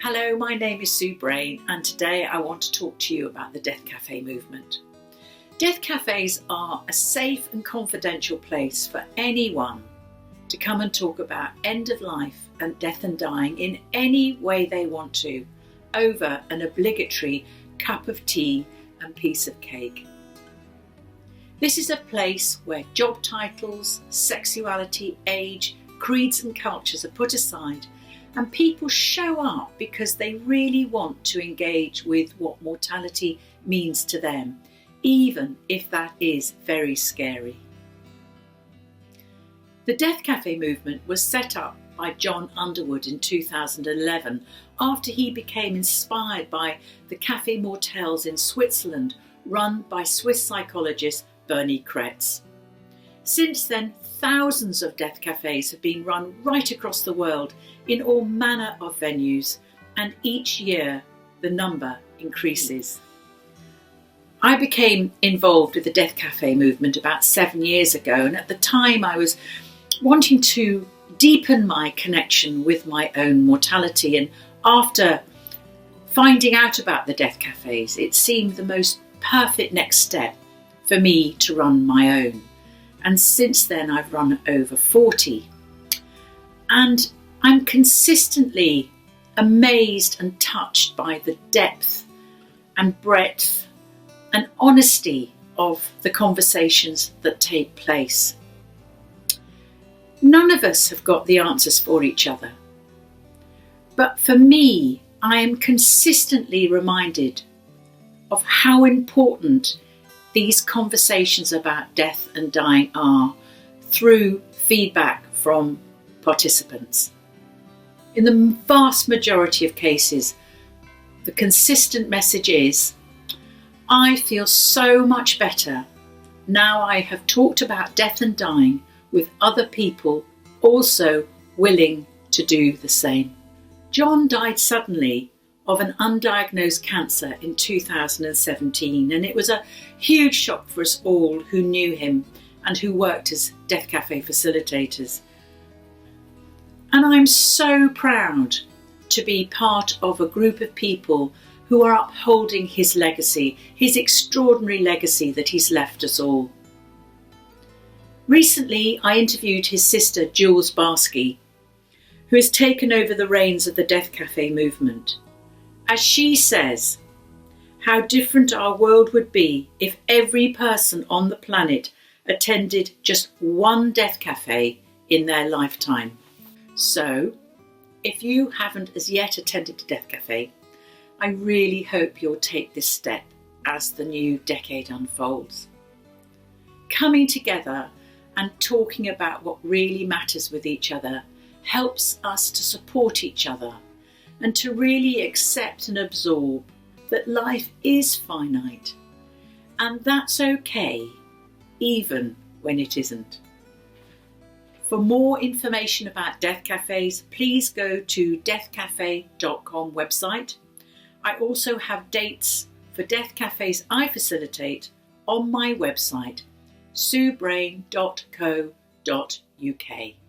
Hello, my name is Sue Brayne and today I want to talk to you about the Death Cafe movement. Death cafes are a safe and confidential place for anyone to come and talk about end of life and death and dying in any way they want to, over an obligatory cup of tea and piece of cake. This is a place where job titles, sexuality, age, creeds and cultures are put aside and people show up because they really want to engage with what mortality means to them, even if that is very scary. The Death Cafe movement was set up by John Underwood in 2011 after he became inspired by the Café Mortels in Switzerland run by Swiss psychologist Bernie Kretz. Since then, thousands of death cafes have been run right across the world in all manner of venues, and each year the number increases. I became involved with the Death Cafe movement about 7 years ago, and at the time I was wanting to deepen my connection with my own mortality, and after finding out about the death cafes, it seemed the most perfect next step for me to run my own. And since then I've run over 40. And I'm consistently amazed and touched by the depth and breadth and honesty of the conversations that take place. None of us have got the answers for each other. But for me, I am consistently reminded of how important these conversations about death and dying are through feedback from participants. In the vast majority of cases, the consistent message is, I feel so much better now I have talked about death and dying with other people also willing to do the same. John died suddenly of an undiagnosed cancer in 2017, and it was a huge shock for us all who knew him and who worked as Death Cafe facilitators. And I'm so proud to be part of a group of people who are upholding his legacy, his extraordinary legacy that he's left us all. Recently, I interviewed his sister, Jules Barsky, who has taken over the reins of the Death Cafe movement. As she says, how different our world would be if every person on the planet attended just one death cafe in their lifetime. So, if you haven't as yet attended a death cafe, I really hope you'll take this step as the new decade unfolds. Coming together and talking about what really matters with each other helps us to support each other and to really accept and absorb that life is finite, and that's okay, even when it isn't. For more information about death cafes, please go to deathcafe.com website. I also have dates for death cafes I facilitate on my website, suebrayne.co.uk.